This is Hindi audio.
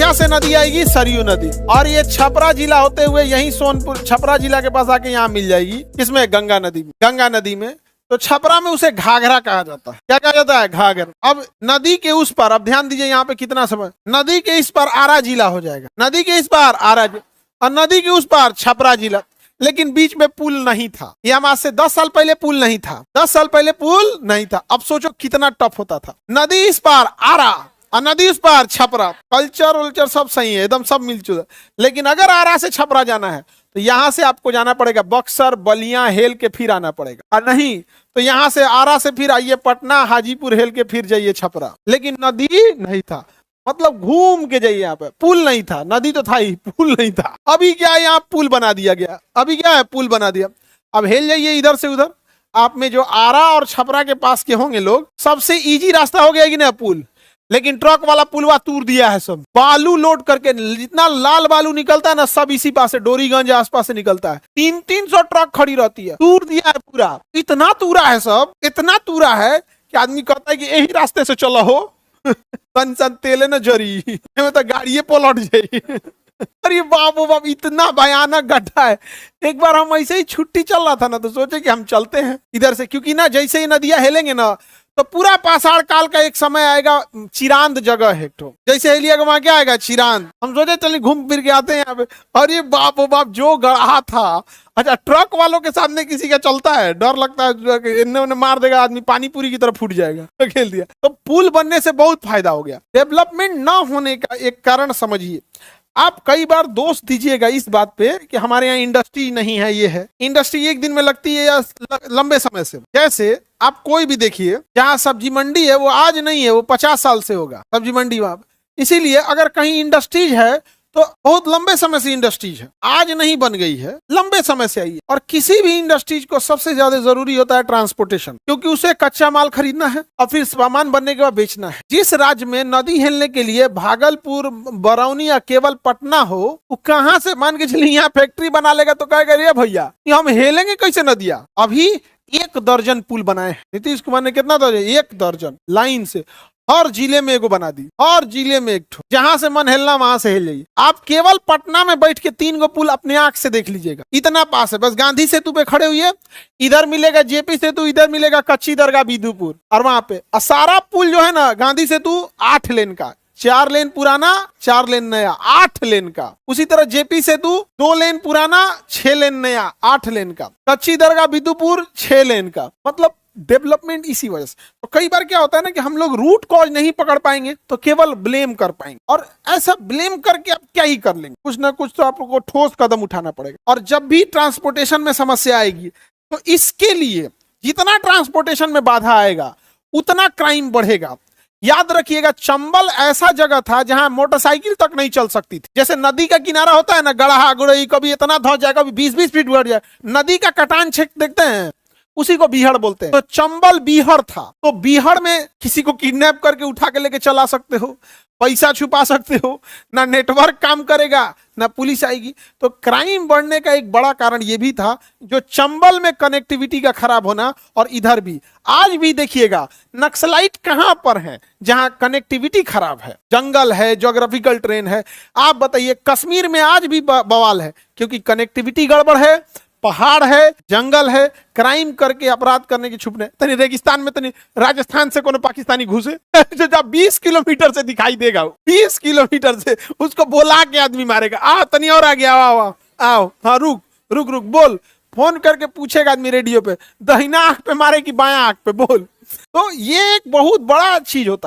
अयोध्या से नदी आएगी सरयू नदी, और ये छपरा जिला होते हुए यही सोनपुर छपरा जिला के पास आके यहाँ मिल जाएगी। इसमें गंगा नदी में तो छपरा में उसे घाघरा कहा जाता है। क्या कहा जाता है? घाघरा। अब नदी के उस पर, अब ध्यान दीजिए यहाँ पे कितना समय, नदी के इस पर आरा जिला हो जाएगा, नदी के इस पार आरा और नदी के उस पार छपरा जिला। लेकिन बीच में पुल नहीं था, ये हम आज से 10 साल पहले पुल नहीं था, 10 साल पहले पुल नहीं था। अब सोचो कितना टफ होता था। नदी इस पार आरा और नदी उस पार छपरा, कल्चर सब सही है, एकदम सब मिलजुल। लेकिन अगर आरा से छपरा जाना है तो यहाँ से आपको जाना पड़ेगा बक्सर, बलिया, हेल के फिर आना पड़ेगा, और नहीं तो यहाँ से आरा से फिर आइए पटना, हाजीपुर, हेल के फिर जाइए छपरा। लेकिन नदी नहीं था, मतलब घूम के जाइए। यहाँ पे पुल नहीं था, नदी तो था ही, पुल नहीं था। अभी क्या है, यहाँ पुल बना दिया गया, अभी क्या है, पुल बना दिया। अब हेल जाइए इधर से उधर, आप में जो आरा और छपरा के पास के होंगे लोग, सबसे इजी रास्ता हो गया कि ना पुल। लेकिन ट्रक वाला पुलवा तूर दिया है, सब बालू लोड करके, जितना लाल बालू निकलता है ना सब इसी पास से, डोरीगंज आसपास से निकलता है। 300 ट्रक खड़ी रहती है, तूर दिया है पूरा। इतना तूरा है, सब इतना तूरा है कि आदमी कहता है कि यही रास्ते से चलो हो सन तेले न जरी तो गाड़िए पलट जाई। अरे बाप बाप, इतना भयानक गड्ढा है। एक बार हम ऐसे ही छुट्टी चल रहा था ना, तो सोचे कि हम चलते हैं इधर से, क्योंकि ना जैसे ही नदियां हेलेंगे ना तो पूरा पाषाण काल का एक समय आएगा। चिरांद जगह है तो, जैसे हेलिएगा वहां क्या आएगा, चिरांद। हम सोचे चलिए घूम फिर के आते हैं यहाँ पे। अरे बाप बाप, जो गढ़ा था। अच्छा, ट्रक वालों के सामने किसी का चलता है, डर लगता है इन्हें उन्हें मार देगा आदमी, पानी पूरी की तरफ फूट जाएगा। तो खेल दिया। तो पुल बनने से बहुत फायदा हो गया। डेवलपमेंट ना होने का एक कारण समझिए। आप कई बार दोष दीजिएगा इस बात पे कि हमारे यहाँ इंडस्ट्री नहीं है, ये है। इंडस्ट्री एक दिन में लगती है या लंबे समय से। जैसे आप कोई भी देखिए, जहाँ सब्जी मंडी है वो आज नहीं है, वो 50 साल से होगा सब्जी मंडी वहां। इसीलिए अगर कहीं इंडस्ट्रीज है तो बहुत लंबे समय से इंडस्ट्रीज है, आज नहीं बन गई है, लंबे समय से आई है। और किसी भी इंडस्ट्रीज को सबसे ज्यादा जरूरी होता है ट्रांसपोर्टेशन, क्योंकि उसे कच्चा माल खरीदना है और फिर सामान बनने के बाद बेचना है। जिस राज्य में नदी हेलने के लिए भागलपुर, बरौनी या केवल पटना हो, वो कहाँ से मान के चलिए यहाँ फैक्ट्री बना लेगा तो कहेगा रे भैया कि हम हेलेंगे कैसे नदियाँ। अभी 1 दर्जन पुल बनाए हैं नीतीश कुमार ने। कितना दर्जन? 1 दर्जन लाइन से, हर जिले में एगो बना दी, हर जिले में एक ठो। जहां से मन हिलना वहां से हिल जाइए। आप केवल पटना में बैठ के 3 गो पुल अपने आंख से देख लीजिएगा, इतना पास है। बस गांधी सेतु पे खड़े हुए, इधर मिलेगा जेपी सेतु, इधर मिलेगा कच्ची दरगाह बिदुपुर, और वहां पे सारा पुल जो है ना, गांधी सेतु 8 लेन का, 4 लेन पुराना, 4 लेन नया, 8 लेन का। उसी तरह जेपी सेतु 2 लेन पुराना, 6 लेन नया, 8 लेन का। कच्ची दरगाह बिदुपुर 6 लेन का। मतलब डेवलपमेंट इसी वजह से। तो कई बार क्या होता है ना कि हम लोग रूट कॉज नहीं पकड़ पाएंगे तो केवल ब्लेम कर पाएंगे, और ऐसा ब्लेम करके आप क्या ही कर लेंगे, कुछ ना कुछ तो आपको ठोस कदम उठाना पड़ेगा। और जब भी ट्रांसपोर्टेशन में समस्या आएगी तो इसके लिए जितना ट्रांसपोर्टेशन में बाधा आएगा उतना क्राइम बढ़ेगा। याद रखिएगा, चंबल ऐसा जगह था जहां मोटरसाइकिल तक नहीं चल सकती थी। जैसे नदी का किनारा होता है ना, गढ़ा गुड़ई, कभी इतना धस जाए, कभी 20-20 फीट बढ़ जाए। नदी का कटान छेक देखते हैं, उसी को बीहड़ बोलते हैं। तो चंबल बीहड़ था, तो बीहड़ में किसी को किडनैप करके उठा के लेके चला सकते हो, पैसा छुपा सकते हो, ना नेटवर्क काम करेगा, ना पुलिस आएगी। तो क्राइम बढ़ने का एक बड़ा कारण ये भी था, जो चंबल में कनेक्टिविटी का खराब होना। और इधर भी आज भी देखिएगा, नक्सलाइट कहां पर है? जहां कनेक्टिविटी खराब है, जंगल है, ज्योग्राफिकल ट्रेन है। आप बताइए, कश्मीर में आज भी बवाल है, क्योंकि कनेक्टिविटी गड़बड़ है, पहाड़ है, जंगल है, क्राइम करके अपराध करने की छुपने। तनी रेगिस्तान में, तनी राजस्थान से कोनो पाकिस्तानी घुसे जो जब 20 किलोमीटर से दिखाई देगा, 20 किलोमीटर से उसको बोला के आदमी मारेगा। आओ तनी और आ गया, आओ आओ, हाँ रुक रुक रुक, बोल। फोन करके पूछेगा आदमी रेडियो पे, दाहिना आंख पे मारे कि बायां आंख पे, बोल। तो ये एक बहुत बड़ा चीज होता है।